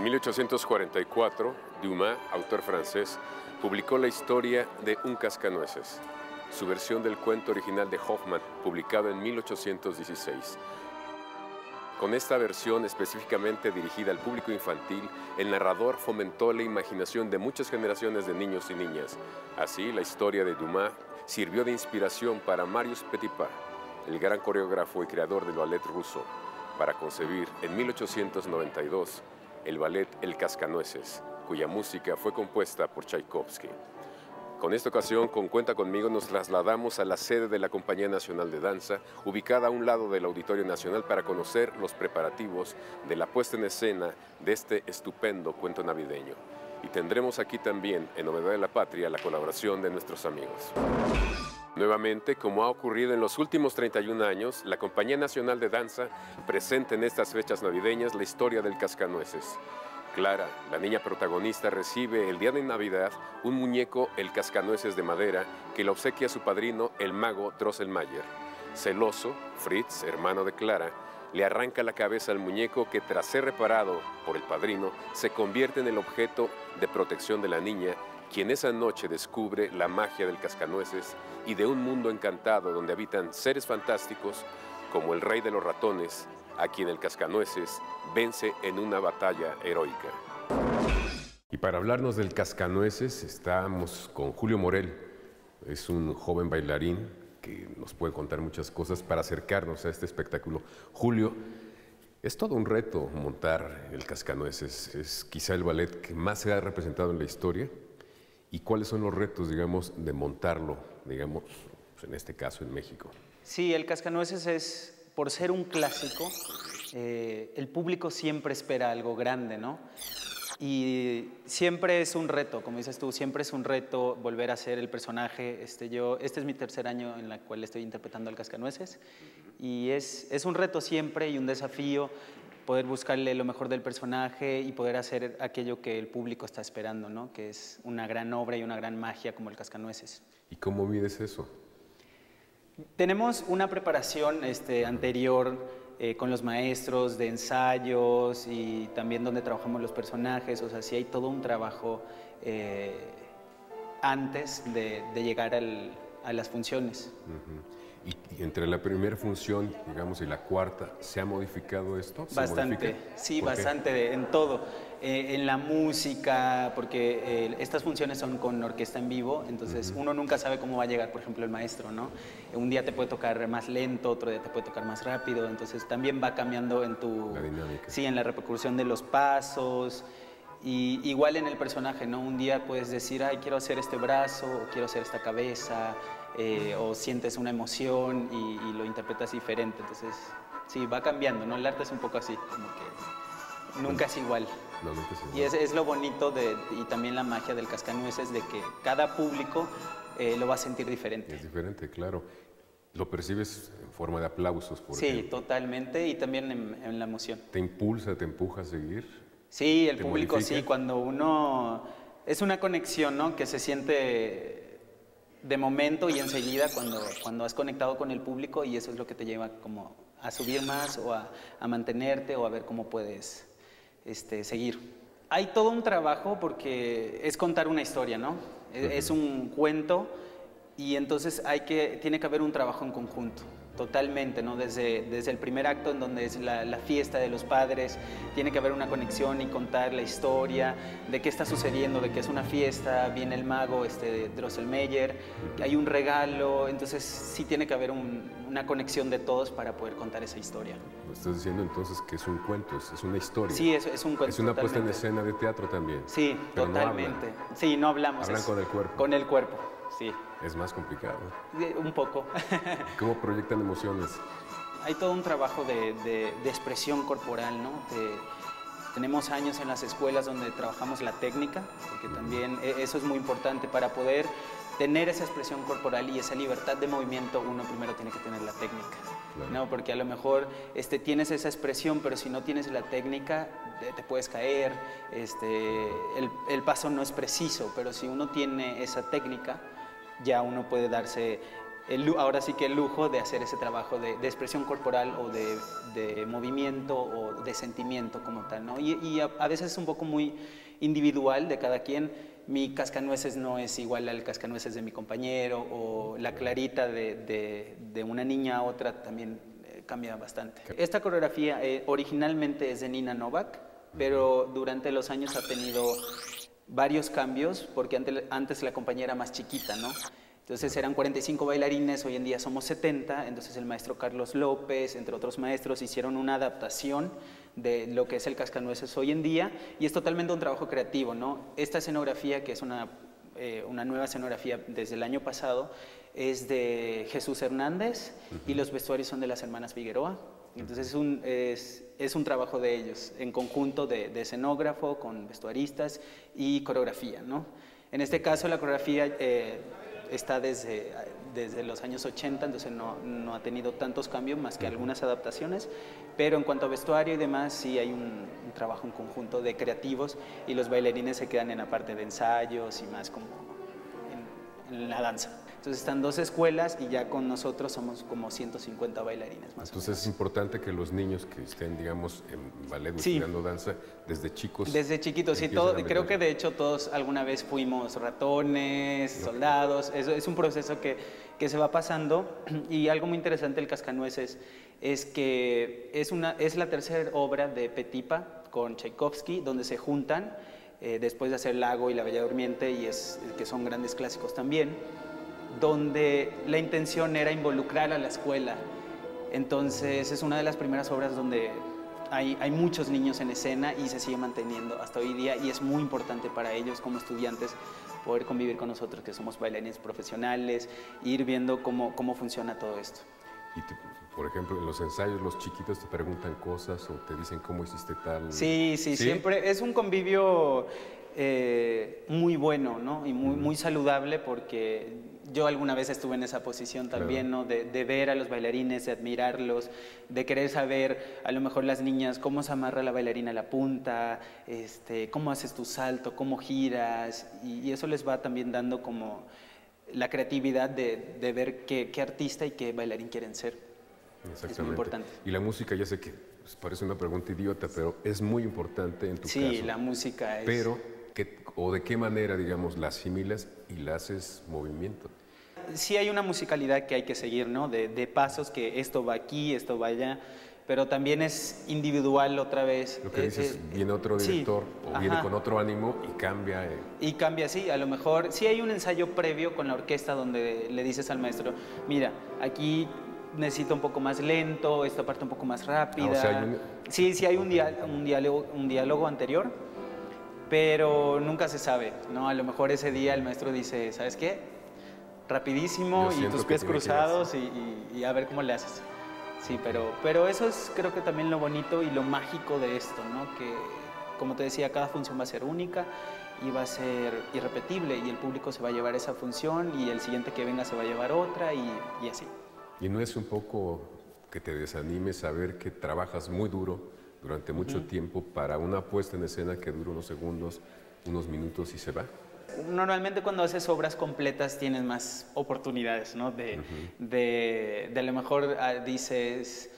En 1844, Dumas, autor francés, publicó la historia de Un cascanueces, su versión del cuento original de Hoffmann, publicado en 1816. Con esta versión específicamente dirigida al público infantil, el narrador fomentó la imaginación de muchas generaciones de niños y niñas. Así, la historia de Dumas sirvió de inspiración para Marius Petipa, el gran coreógrafo y creador del ballet ruso, para concebir en 1892 el ballet El Cascanueces, cuya música fue compuesta por Tchaikovsky. Con esta ocasión, con Cuenta Conmigo, nos trasladamos a la sede de la Compañía Nacional de Danza, ubicada a un lado del Auditorio Nacional, para conocer los preparativos de la puesta en escena de este estupendo cuento navideño. Y tendremos aquí también, en Novedad de la Patria, la colaboración de nuestros amigos. Nuevamente, como ha ocurrido en los últimos 31 años, la Compañía Nacional de Danza presenta en estas fechas navideñas la historia del Cascanueces. Clara, la niña protagonista, recibe el día de Navidad un muñeco, el Cascanueces de madera, que le obsequia a su padrino, el mago Drosselmayer. Celoso, Fritz, hermano de Clara, le arranca la cabeza al muñeco que, tras ser reparado por el padrino, se convierte en el objeto de protección de la niña, quien esa noche descubre la magia del Cascanueces y de un mundo encantado donde habitan seres fantásticos como el rey de los ratones, a quien el Cascanueces vence en una batalla heroica. Y para hablarnos del Cascanueces estamos con Julio Morel. Es un joven bailarín que nos puede contar muchas cosas para acercarnos a este espectáculo. Julio, es todo un reto montar el Cascanueces. Es quizá el ballet que más se ha representado en la historia. ¿Y cuáles son los retos, digamos, de montarlo, digamos, pues en este caso en México? Sí, el Cascanueces es, por ser un clásico, el público siempre espera algo grande, ¿no? Y siempre es un reto, como dices tú, siempre es un reto volver a ser el personaje. Este es mi tercer año en el cual estoy interpretando al Cascanueces y es un reto siempre y un desafío poder buscarle lo mejor del personaje y poder hacer aquello que el público está esperando, ¿no? Que es una gran obra y una gran magia como el Cascanueces. ¿Y cómo mides eso? Tenemos una preparación anterior con los maestros de ensayos y también donde trabajamos los personajes, o sea, sí hay todo un trabajo antes de llegar a las funciones. Y entre la primera función, digamos, y la cuarta, ¿se ha modificado esto? Bastante, sí, bastante, en todo. En la música, porque estas funciones son con orquesta en vivo, entonces uno nunca sabe cómo va a llegar, por ejemplo, el maestro, ¿no? Un día te puede tocar más lento, otro día te puede tocar más rápido, entonces también va cambiando en la dinámica. Sí, en la repercusión de los pasos. Y igual en el personaje, ¿no? Un día puedes decir, ay, quiero hacer este brazo, o quiero hacer esta cabeza, o sientes una emoción y lo interpretas diferente. Entonces, sí, va cambiando, ¿no? El arte es un poco así, como que nunca es igual. No, nunca es igual. Y es lo bonito y también la magia del Cascanueces, de que cada público lo va a sentir diferente. Es diferente, claro. ¿Lo percibes en forma de aplausos, por ejemplo? Sí, totalmente, y también en la emoción. ¿Te impulsa, te empuja a seguir? Sí, el público modifica. Sí, cuando uno... Es una conexión, ¿no? Que se siente de momento y enseguida cuando has conectado con el público, y eso es lo que te lleva como a subir más o a mantenerte o a ver cómo puedes seguir. Hay todo un trabajo porque es contar una historia, ¿no? Es un cuento y entonces tiene que haber un trabajo en conjunto. Totalmente, ¿no? Desde el primer acto, en donde es la fiesta de los padres, tiene que haber una conexión y contar la historia de qué está sucediendo, de que es una fiesta, viene el mago Drosselmayer, que hay un regalo, entonces sí tiene que haber una conexión de todos para poder contar esa historia. ¿Me estás diciendo entonces que es un cuento, es una historia? Sí, es un cuento. Es una puesta en escena de teatro también. Sí, pero totalmente. No sí, no hablamos. Hablan con el cuerpo. Con el cuerpo. Sí. Es más complicado. Un poco. ¿Cómo proyectan emociones? Hay todo un trabajo de expresión corporal, ¿no? Tenemos años en las escuelas donde trabajamos la técnica, porque también eso es muy importante para poder tener esa expresión corporal y esa libertad de movimiento. Uno primero tiene que tener la técnica, claro. ¿No? Porque a lo mejor tienes esa expresión, pero si no tienes la técnica, te puedes caer, el paso no es preciso, pero si uno tiene esa técnica, ya uno puede darse ahora sí que el lujo de hacer ese trabajo de expresión corporal o de movimiento o de sentimiento como tal, ¿no? Y a veces es un poco muy individual de cada quien. Mi cascanueces no es igual al cascanueces de mi compañero, o la clarita de una niña a otra también cambia bastante. Esta coreografía originalmente es de Nina Novak, pero durante los años ha tenido varios cambios, porque antes la compañía era más chiquita, ¿no? Entonces eran 45 bailarines, hoy en día somos 70, entonces el maestro Carlos López, entre otros maestros, hicieron una adaptación de lo que es el Cascanueces hoy en día, y es totalmente un trabajo creativo, ¿no? Esta escenografía, que es una nueva escenografía desde el año pasado, es de Jesús Hernández, y los vestuarios son de las hermanas Figueroa. Entonces es un trabajo de ellos, en conjunto de escenógrafo, con vestuaristas y coreografía, ¿no? En este caso la coreografía está desde los años 80, entonces no ha tenido tantos cambios más que algunas adaptaciones, pero en cuanto a vestuario y demás sí hay un trabajo en conjunto de creativos, y los bailarines se quedan en la parte de ensayos y más como en la danza. Entonces están 2 escuelas y ya con nosotros somos como 150 bailarines más. Entonces es importante que los niños que estén, digamos, en ballet o estudiando danza, desde chicos. Desde chiquitos, sí, creo que de hecho todos alguna vez fuimos ratones, soldados. Es un proceso que se va pasando, y algo muy interesante del Cascanueces es que es la tercera obra de Petipa con Tchaikovsky, donde se juntan después de hacer Lago y La Bella Durmiente, y que son grandes clásicos también, donde la intención era involucrar a la escuela. Entonces es una de las primeras obras donde hay muchos niños en escena y se sigue manteniendo hasta hoy día, y es muy importante para ellos como estudiantes poder convivir con nosotros, que somos bailarines profesionales, e ir viendo cómo funciona todo esto. Y por ejemplo, en los ensayos los chiquitos te preguntan cosas o te dicen cómo hiciste tal. Sí, siempre es un convivio muy bueno, ¿no? Y muy saludable, porque yo alguna vez estuve en esa posición también, claro, ¿no? De ver a los bailarines, de admirarlos, de querer saber, a lo mejor las niñas, cómo se amarra la bailarina a la punta, cómo haces tu salto, cómo giras, y eso les va también dando como la creatividad de ver qué artista y qué bailarín quieren ser. Exactamente. Es muy importante. Y la música, ya sé que parece una pregunta idiota, pero es muy importante en tu caso. Sí, la música es... Pero, ¿o de qué manera, digamos, la asimilas y la haces movimiento? Sí hay una musicalidad que hay que seguir, ¿no? De pasos, que esto va aquí, esto va allá, pero también es individual otra vez. Lo que dices, viene otro director, sí, o viene con otro ánimo y cambia. Y cambia, sí, a lo mejor sí hay un ensayo previo con la orquesta donde le dices al maestro, mira, aquí necesito un poco más lento, esta parte un poco más rápida. O sea, sí hay un diálogo anterior, pero nunca se sabe, ¿no? A lo mejor ese día el maestro dice, ¿sabes qué? Rapidísimo y tus pies cruzados y a ver cómo le haces. Sí, pero eso es, creo que también lo bonito y lo mágico de esto, ¿no? Que, como te decía, cada función va a ser única y va a ser irrepetible, y el público se va a llevar esa función y el siguiente que venga se va a llevar otra, y así. ¿Y no es un poco que te desanime saber que trabajas muy duro durante mucho tiempo para una puesta en escena que dura unos segundos, unos minutos y se va? Normalmente cuando haces obras completas tienes más oportunidades, ¿no? De a lo mejor dices,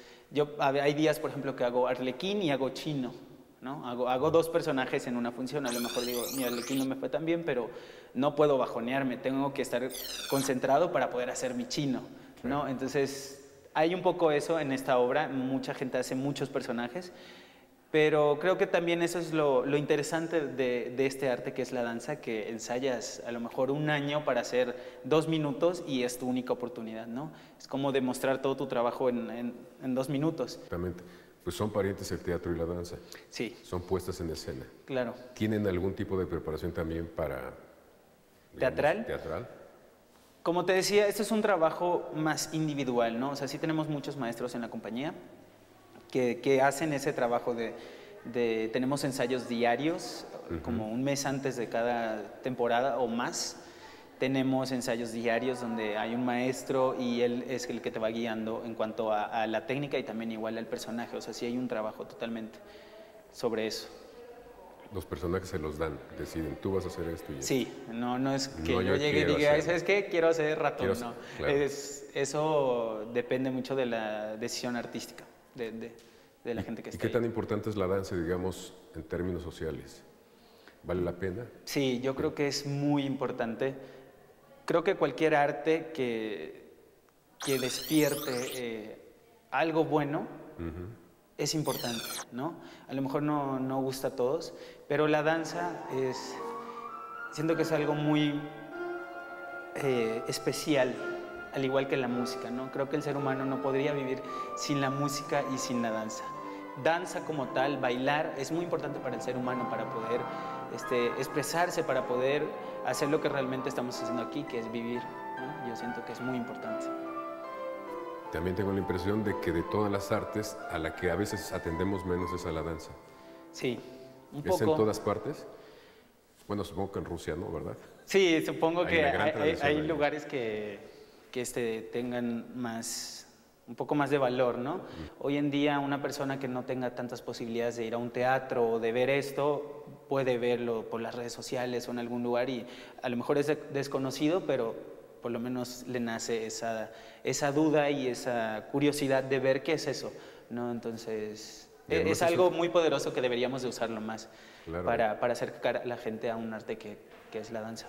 hay días, por ejemplo, que hago Arlequín y hago Chino, ¿no? Hago 2 personajes en una función. A lo mejor digo, mi Arlequín no me fue tan bien, pero no puedo bajonearme, tengo que estar concentrado para poder hacer mi Chino, ¿no? Entonces hay un poco eso en esta obra. Mucha gente hace muchos personajes, pero creo que también eso es lo interesante de este arte, que es la danza, que ensayas a lo mejor un año para hacer 2 minutos y es tu única oportunidad, ¿no? Es como demostrar todo tu trabajo en 2 minutos. Exactamente. Pues son parientes el teatro y la danza. Sí. Son puestas en escena. Claro. ¿Tienen algún tipo de preparación también para... digamos, teatral? Como te decía, este es un trabajo más individual, ¿no? O sea, sí tenemos muchos maestros en la compañía que hacen ese trabajo tenemos ensayos diarios, como un mes antes de cada temporada o más. Tenemos ensayos diarios donde hay un maestro y él es el que te va guiando en cuanto a la técnica y también igual al personaje. O sea, sí hay un trabajo totalmente sobre eso. Los personajes se los dan, deciden, tú vas a hacer esto y esto. Sí, no es que No, yo llegue y diga, ¿sabes qué? Quiero hacer ratón, no. Claro. Eso depende mucho de la decisión artística de la gente que está ¿Y qué ahí. tan importante es la danza, digamos, en términos sociales? ¿Vale la pena? Sí, yo creo que es muy importante. Creo que cualquier arte que despierte algo bueno es importante, ¿no? A lo mejor no gusta a todos, pero la danza siento que es algo muy especial, al igual que la música, ¿no? Creo que el ser humano no podría vivir sin la música y sin la danza. Danza como tal, bailar, es muy importante para el ser humano, para poder expresarse, para poder hacer lo que realmente estamos haciendo aquí, que es vivir, ¿no? Yo siento que es muy importante. También tengo la impresión de que de todas las artes, a la que a veces atendemos menos es a la danza. Sí, un poco. ¿Es en todas partes? Bueno, supongo que en Rusia, ¿no? ¿Verdad? Sí, supongo que hay ¿no? lugares que tengan un poco más de valor, ¿no? Hoy en día una persona que no tenga tantas posibilidades de ir a un teatro o de ver esto, puede verlo por las redes sociales o en algún lugar y a lo mejor es desconocido, pero por lo menos le nace esa duda y esa curiosidad de ver qué es eso, ¿no? Entonces, es algo muy poderoso que deberíamos de usarlo más, claro, para acercar a la gente a un arte que es la danza.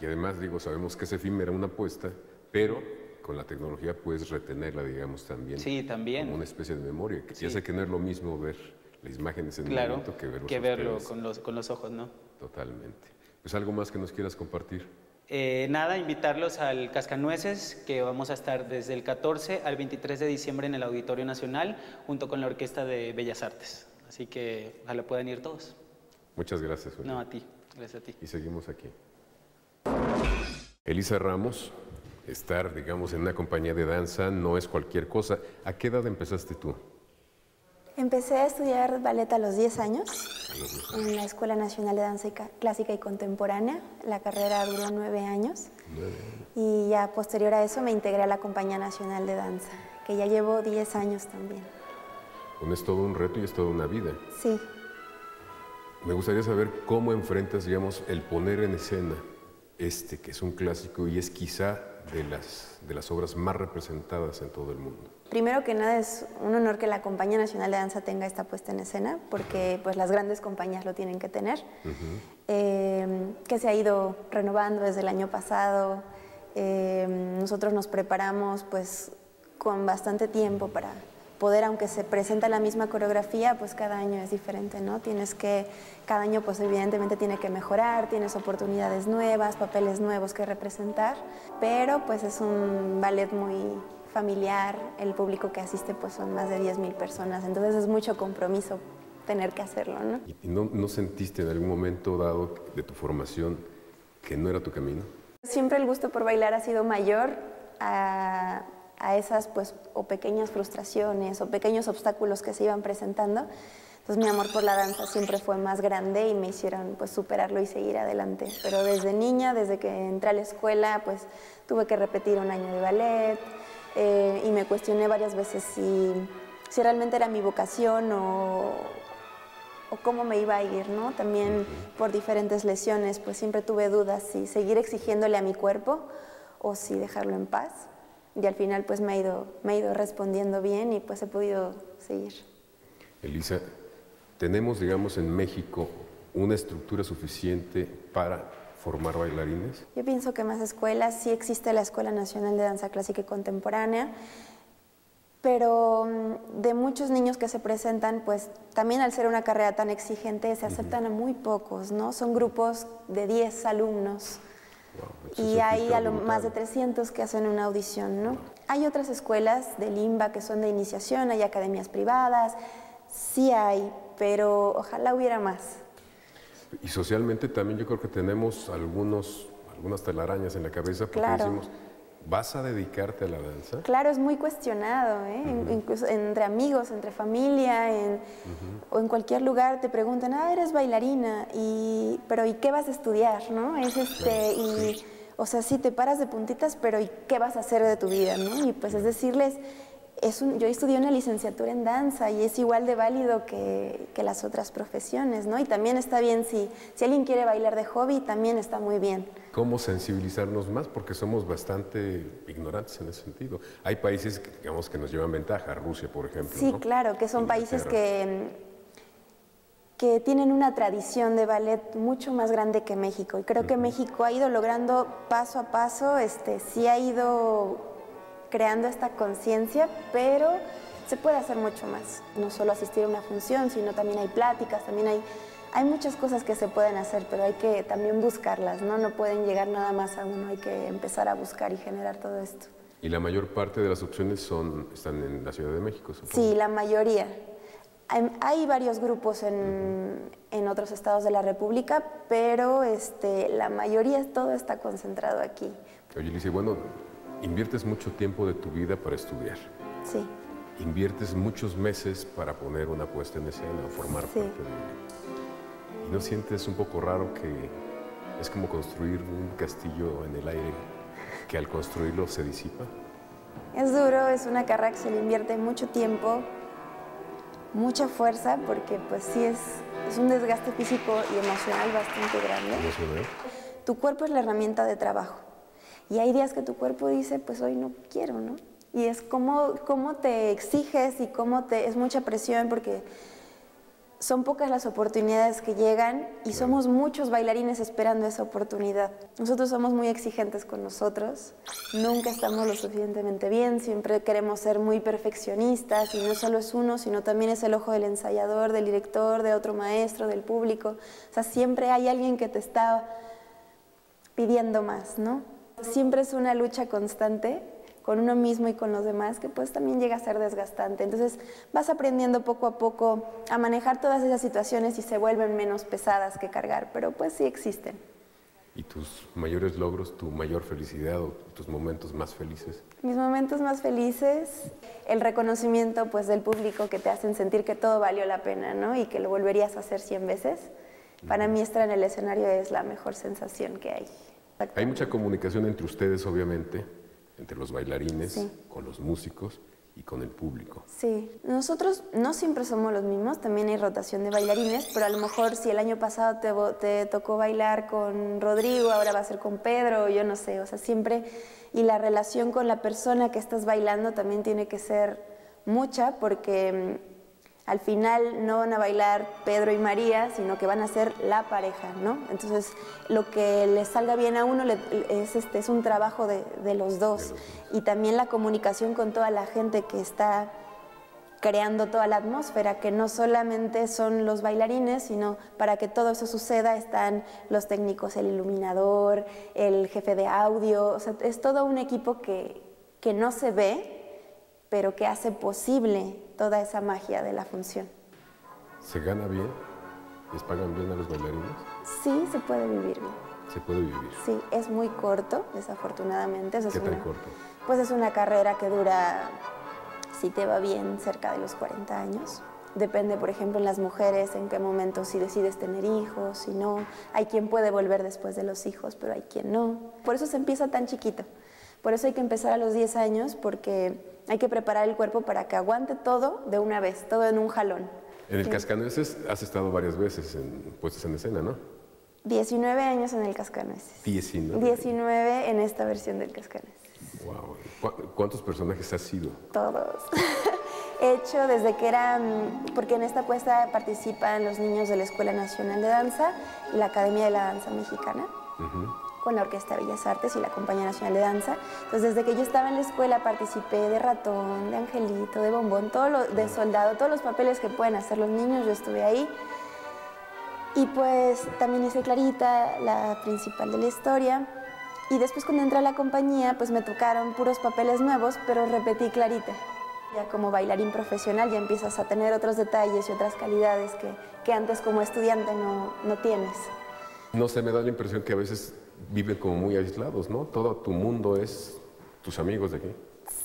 Y además, digo, sabemos que es efímera una apuesta, pero con la tecnología puedes retenerla, digamos, también. Sí, también. Como una especie de memoria. Sí. Ya sé que no es lo mismo ver las imágenes en el momento que verlo con los ojos, ¿no? Totalmente. Pues algo más que nos quieras compartir. Nada, invitarlos al Cascanueces, que vamos a estar desde el 14 al 23 de diciembre en el Auditorio Nacional, junto con la Orquesta de Bellas Artes. Así que ojalá puedan ir todos. Muchas gracias, Julio. No, a ti. Gracias a ti. Y seguimos aquí. Elisa Ramos, estar, digamos, en una compañía de danza no es cualquier cosa. ¿A qué edad empezaste tú? Empecé a estudiar ballet a los 10 años en la Escuela Nacional de Danza Clásica y Contemporánea. La carrera duró 9 años. 9 años. Y ya posterior a eso me integré a la Compañía Nacional de Danza, que ya llevo 10 años también. Bueno, es todo un reto y es toda una vida. Sí. Me gustaría saber cómo enfrentas, digamos, el poner en escena que es un clásico y es quizá de las obras más representadas en todo el mundo. Primero que nada es un honor que la Compañía Nacional de Danza tenga esta puesta en escena, porque pues las grandes compañías lo tienen que tener, que se ha ido renovando desde el año pasado. Nosotros nos preparamos pues con bastante tiempo para poder, aunque se presenta la misma coreografía, pues cada año es diferente, ¿no? Cada año pues evidentemente tiene que mejorar, tienes oportunidades nuevas, papeles nuevos que representar, pero pues es un ballet muy familiar, el público que asiste pues son más de 10,000 personas, entonces es mucho compromiso tener que hacerlo, ¿no? ¿Y no sentiste en algún momento dado de tu formación que no era tu camino? Siempre el gusto por bailar ha sido mayor a esas pues o pequeñas frustraciones o pequeños obstáculos que se iban presentando. Entonces mi amor por la danza siempre fue más grande y me hicieron pues superarlo y seguir adelante. Pero desde niña, desde que entré a la escuela, pues tuve que repetir un año de ballet y me cuestioné varias veces si realmente era mi vocación o cómo me iba a ir, ¿no? También por diferentes lesiones, pues siempre tuve dudas si seguir exigiéndole a mi cuerpo o si dejarlo en paz. Y al final pues me ha ido respondiendo bien y pues he podido seguir. Elisa, ¿tenemos, digamos, en México una estructura suficiente para formar bailarines? Yo pienso que más escuelas, sí existe la Escuela Nacional de Danza Clásica y Contemporánea, pero de muchos niños que se presentan, pues también al ser una carrera tan exigente se aceptan a muy pocos, ¿no? Son grupos de 10 alumnos. Wow, y hay más de 300 que hacen una audición, ¿no? Hay otras escuelas de Limba que son de iniciación, hay academias privadas, sí hay, pero ojalá hubiera más. Y socialmente también yo creo que tenemos algunas telarañas en la cabeza porque decimos, ¿vas a dedicarte a la danza? Claro, es muy cuestionado, incluso entre amigos, entre familia, o en cualquier lugar te preguntan, eres bailarina, pero ¿y qué vas a estudiar, no? O sea, sí te paras de puntitas, pero ¿y qué vas a hacer de tu vida, no? Y pues es decirles, yo estudié una licenciatura en danza y es igual de válido que las otras profesiones, ¿no? Y también está bien si alguien quiere bailar de hobby, también está muy bien. ¿Cómo sensibilizarnos más? Porque somos bastante ignorantes en ese sentido. Hay países que, digamos, que nos llevan ventaja, Rusia, por ejemplo. Sí, ¿no? claro, que son países que tienen una tradición de ballet mucho más grande que México. Y creo que México ha ido logrando paso a paso, sí ha ido creando esta conciencia, pero se puede hacer mucho más. No solo asistir a una función, sino también hay pláticas, también hay muchas cosas que se pueden hacer, pero hay que también buscarlas, ¿no? No pueden llegar nada más a uno, hay que empezar a buscar y generar todo esto. Y la mayor parte de las opciones están en la Ciudad de México, supongo. Sí, la mayoría. Hay varios grupos en otros estados de la República, pero la mayoría todo está concentrado aquí. Oye, Alicia, bueno, inviertes mucho tiempo de tu vida para estudiar. Sí. Inviertes muchos meses para poner una puesta en escena o formar parte de ella. ¿Y no sientes un poco raro que es como construir un castillo en el aire que al construirlo se disipa? Es duro, es una carrera que se le invierte mucho tiempo, mucha fuerza, porque pues sí es un desgaste físico y emocional bastante grande. ¿Emocional? Tu cuerpo es la herramienta de trabajo. Y hay días que tu cuerpo dice, pues hoy no quiero, ¿no? Y es cómo te exiges y es mucha presión porque son pocas las oportunidades que llegan y somos muchos bailarines esperando esa oportunidad. Nosotros somos muy exigentes con nosotros, nunca estamos lo suficientemente bien, siempre queremos ser muy perfeccionistas y no solo es uno, sino también es el ojo del ensayador, del director, de otro maestro, del público. O sea, siempre hay alguien que te está pidiendo más, ¿no? Siempre es una lucha constante con uno mismo y con los demás, que pues también llega a ser desgastante. Entonces vas aprendiendo poco a poco a manejar todas esas situaciones y se vuelven menos pesadas que cargar, pero pues sí existen. ¿Y tus mayores logros, tu mayor felicidad o tus momentos más felices? Mis momentos más felices, el reconocimiento pues del público que te hacen sentir que todo valió la pena, ¿no? Y que lo volverías a hacer 100 veces. Para mí estar en el escenario es la mejor sensación que hay. Hay mucha comunicación entre ustedes, obviamente, entre los bailarines, sí, con los músicos y con el público. Sí, nosotros no siempre somos los mismos, también hay rotación de bailarines, pero a lo mejor si el año pasado te tocó bailar con Rodrigo, ahora va a ser con Pedro, yo no sé, o sea, siempre, y la relación con la persona que estás bailando también tiene que ser mucha, porque al final no van a bailar Pedro y María, sino que van a ser la pareja, ¿no? Entonces, lo que les salga bien a uno es un trabajo de los dos. Y también la comunicación con toda la gente que está creando toda la atmósfera, que no solamente son los bailarines, sino para que todo eso suceda están los técnicos, el iluminador, el jefe de audio, o sea, es todo un equipo que no se ve, pero que hace posible toda esa magia de la función. ¿Se gana bien? ¿Les pagan bien a los bailarines? Sí, se puede vivir bien. ¿Se puede vivir? Sí, es muy corto, desafortunadamente. ¿Qué tan corto? Pues es una carrera que dura, si te va bien, cerca de los 40 años. Depende, por ejemplo, en las mujeres, en qué momento, si decides tener hijos, si no. Hay quien puede volver después de los hijos, pero hay quien no. Por eso se empieza tan chiquito. Por eso hay que empezar a los 10 años, porque hay que preparar el cuerpo para que aguante todo de una vez, todo en un jalón. En el Cascanueces has estado varias veces puestas en escena, ¿no? 19 años en el Cascanueces. 19 en esta versión del Cascanueces. Wow. ¿Cuántos personajes has sido? Todos. He hecho desde que porque en esta puesta participan los niños de la Escuela Nacional de Danza y la Academia de la Danza Mexicana. Con la Orquesta de Bellas Artes y la Compañía Nacional de Danza. Entonces, desde que yo estaba en la escuela participé de ratón, de angelito, de bombón, de soldado, todos los papeles que pueden hacer los niños, yo estuve ahí. Y pues también hice Clarita, la principal de la historia. Y después cuando entré a la compañía, pues me tocaron puros papeles nuevos, pero repetí Clarita. Ya como bailarín profesional ya empiezas a tener otros detalles y otras calidades que antes como estudiante no tienes. No sé, me da la impresión que a veces viven como muy aislados, ¿no? Todo tu mundo es tus amigos de aquí.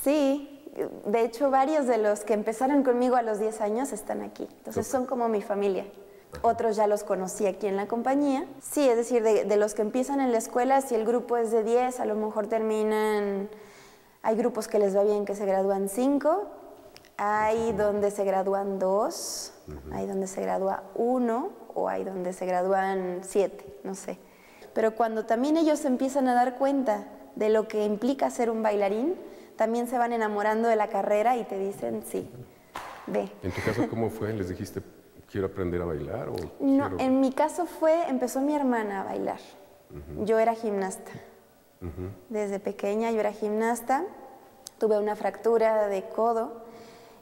Sí, de hecho varios de los que empezaron conmigo a los 10 años están aquí, entonces son como mi familia. Otros ya los conocí aquí en la compañía. Sí, es decir, de los que empiezan en la escuela, si el grupo es de 10, a lo mejor terminan... Hay grupos que les va bien que se gradúan 5 Hay donde se gradúan 2, hay donde se gradúa 1 o hay donde se gradúan 7, no sé. Pero cuando también ellos empiezan a dar cuenta de lo que implica ser un bailarín, también se van enamorando de la carrera y te dicen, sí, ve. ¿En tu caso cómo fue? ¿Les dijiste, quiero aprender a bailar? No, en mi caso empezó mi hermana a bailar. Yo era gimnasta. Desde pequeña yo era gimnasta. Tuve una fractura de codo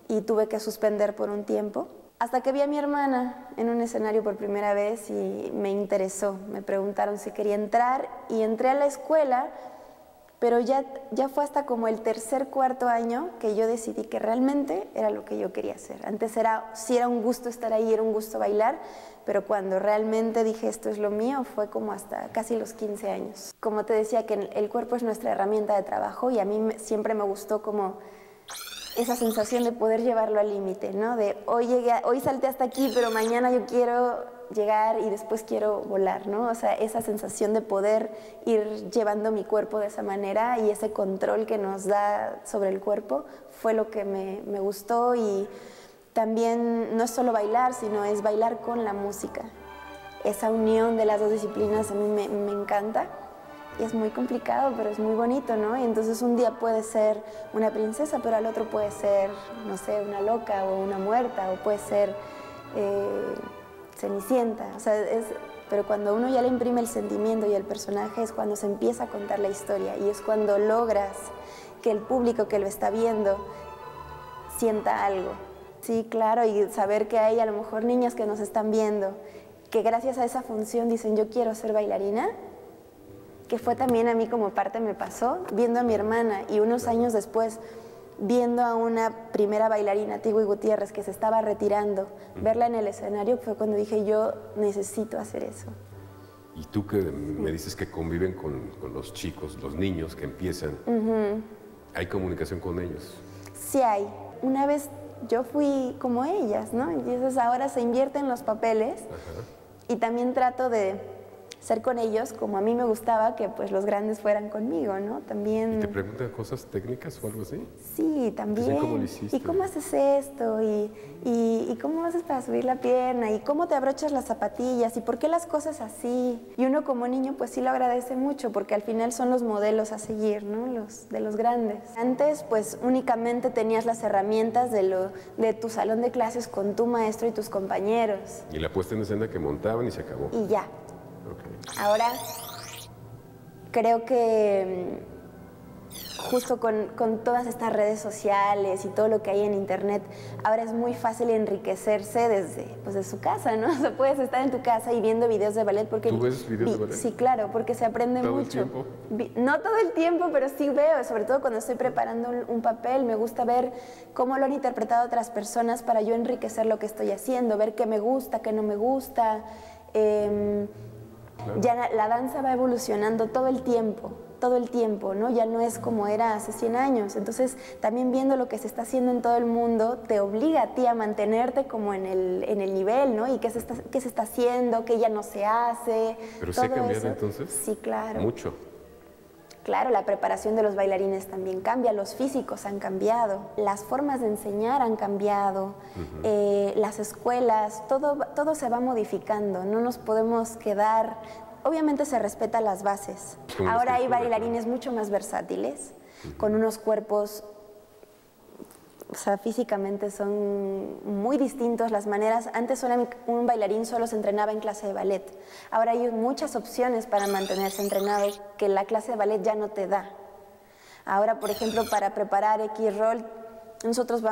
y tuve que suspender por un tiempo. Hasta que vi a mi hermana en un escenario por primera vez y me interesó. Me preguntaron si quería entrar y entré a la escuela, pero ya fue hasta como el tercer, cuarto año que yo decidí que realmente era lo que yo quería hacer. Antes sí era un gusto estar ahí, era un gusto bailar, pero cuando realmente dije esto es lo mío fue como hasta casi los 15 años. Como te decía, que el cuerpo es nuestra herramienta de trabajo y a mí siempre me gustó como esa sensación de poder llevarlo al límite, ¿no? De hoy salté hasta aquí, pero mañana yo quiero llegar y después quiero volar, ¿no? O sea, esa sensación de poder ir llevando mi cuerpo de esa manera y ese control que nos da sobre el cuerpo fue lo que me gustó. Y también no es solo bailar, sino es bailar con la música. Esa unión de las dos disciplinas a mí me encanta. Y es muy complicado, pero es muy bonito, ¿no? Y entonces un día puede ser una princesa, pero al otro puede ser, no sé, una loca o una muerta, o puede ser Cenicienta. O sea, pero cuando uno ya le imprime el sentimiento y el personaje es cuando se empieza a contar la historia y es cuando logras que el público que lo está viendo sienta algo. Sí, claro, y saber que hay a lo mejor niñas que nos están viendo, que gracias a esa función dicen yo quiero ser bailarina, que fue también a mí como parte me pasó, viendo a mi hermana y unos años después viendo a una primera bailarina, Tigui Gutiérrez, que se estaba retirando, verla en el escenario, fue cuando dije yo necesito hacer eso. Y tú que me dices que conviven con los chicos, los niños que empiezan, ¿hay comunicación con ellos? Sí hay. Una vez yo fui como ellas, ¿no? Entonces ahora se invierten los papeles y también trato de ser con ellos como a mí me gustaba que pues los grandes fueran conmigo, ¿no? También... ¿Y te preguntan cosas técnicas o algo así? Sí, también. ¿Cómo lo hiciste? ¿Y cómo haces esto? ¿Y cómo haces para subir la pierna? ¿Y cómo te abrochas las zapatillas? ¿Y por qué las cosas así? Y uno como niño pues sí lo agradece mucho porque al final son los modelos a seguir, ¿no? De los grandes. Antes pues únicamente tenías las herramientas de tu salón de clases con tu maestro y tus compañeros. Y la puesta en escena que montaban y se acabó. Y ya. Okay. Ahora, creo que justo con todas estas redes sociales y todo lo que hay en internet, ahora es muy fácil enriquecerse desde su casa, ¿no? O sea, puedes estar en tu casa y viendo videos de ballet porque... ¿Tú ves videos de ballet? Sí, claro, porque se aprende mucho. ¿Todo el tiempo? No todo el tiempo, pero sí veo, sobre todo cuando estoy preparando un papel, me gusta ver cómo lo han interpretado otras personas para yo enriquecer lo que estoy haciendo, ver qué me gusta, qué no me gusta. Claro. Ya la danza va evolucionando todo el tiempo, ¿no? Ya no es como era hace 100 años. Entonces, también viendo lo que se está haciendo en todo el mundo, te obliga a ti a mantenerte como en el nivel, ¿no? Y qué se está haciendo, qué ya no se hace. ¿Pero se ha cambiado eso. Entonces? Sí, claro. Mucho. Claro, la preparación de los bailarines también cambia, los físicos han cambiado, las formas de enseñar han cambiado, las escuelas, todo se va modificando, no nos podemos quedar, obviamente se respetan las bases. Ahora hay bailarines mucho más versátiles, con unos cuerpos, o sea, físicamente son muy distintos las maneras. Antes un bailarín solo se entrenaba en clase de ballet. Ahora hay muchas opciones para mantenerse entrenado que la clase de ballet ya no te da. Ahora, por ejemplo, para preparar X-Roll, nosotros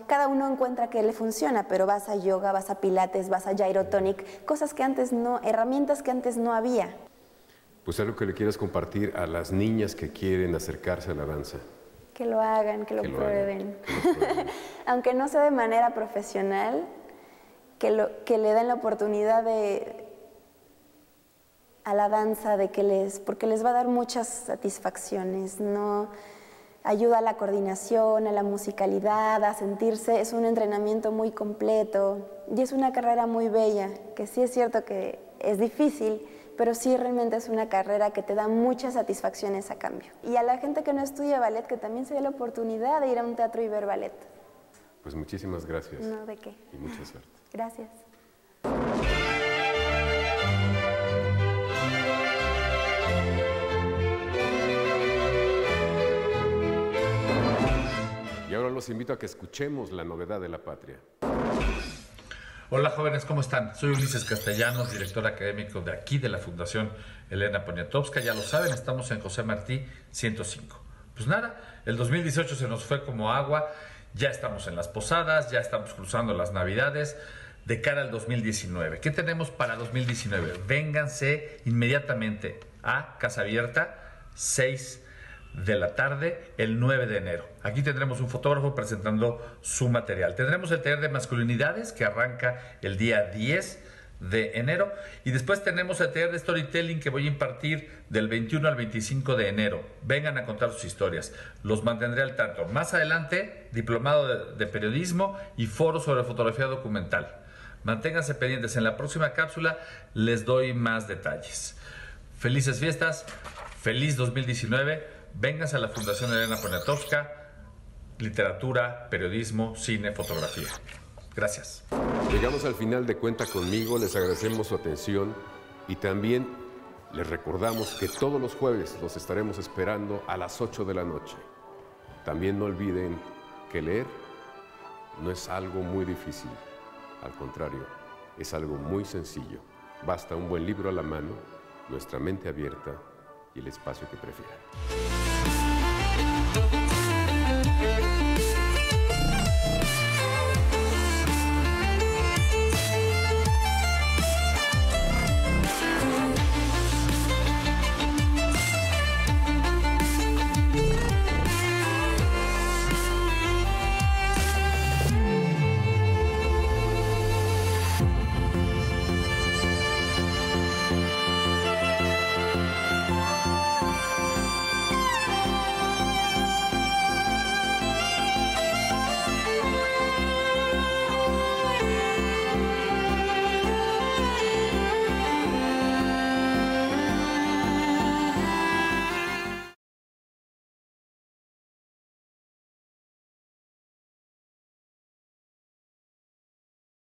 cada uno encuentra que le funciona, pero vas a yoga, vas a pilates, vas a gyrotonic, cosas que antes no, herramientas que antes no había. Pues algo que le quieras compartir a las niñas que quieren acercarse a la danza. Que lo hagan, que lo prueben. Aunque no sea de manera profesional, que le den la oportunidad a la danza, porque les va a dar muchas satisfacciones, ¿no? Ayuda a la coordinación, a la musicalidad, a sentirse, es un entrenamiento muy completo y es una carrera muy bella, que sí es cierto que es difícil, pero sí realmente es una carrera que te da muchas satisfacciones a cambio. Y a la gente que no estudia ballet, que también se dé la oportunidad de ir a un teatro y ver ballet. Pues muchísimas gracias. No, ¿de qué? Y mucha suerte. Gracias. Y ahora los invito a que escuchemos la novedad de la patria. Hola jóvenes, ¿cómo están? Soy Ulises Castellanos, director académico de aquí de la Fundación Elena Poniatowska. Ya lo saben, estamos en José Martí 105. Pues nada, el 2018 se nos fue como agua, ya estamos en las posadas, ya estamos cruzando las Navidades, de cara al 2019. ¿Qué tenemos para 2019? Vénganse inmediatamente a Casa Abierta, 6 de la tarde, el 9 de enero. Aquí tendremos un fotógrafo presentando su material. Tendremos el taller de masculinidades que arranca el día 10 de enero y después tenemos el taller de storytelling que voy a impartir del 21 al 25 de enero. Vengan a contar sus historias, los mantendré al tanto. Más adelante, diplomado de periodismo y foro sobre fotografía documental. Manténganse pendientes, en la próxima cápsula les doy más detalles. Felices fiestas, feliz 2019. Vénganse a la Fundación Elena Poniatowska, literatura, periodismo, cine, fotografía. Gracias. Llegamos al final de Cuenta Conmigo, les agradecemos su atención y también les recordamos que todos los jueves los estaremos esperando a las 8 de la noche. También no olviden que leer no es algo muy difícil, al contrario, es algo muy sencillo. Basta un buen libro a la mano, nuestra mente abierta y el espacio que prefieran.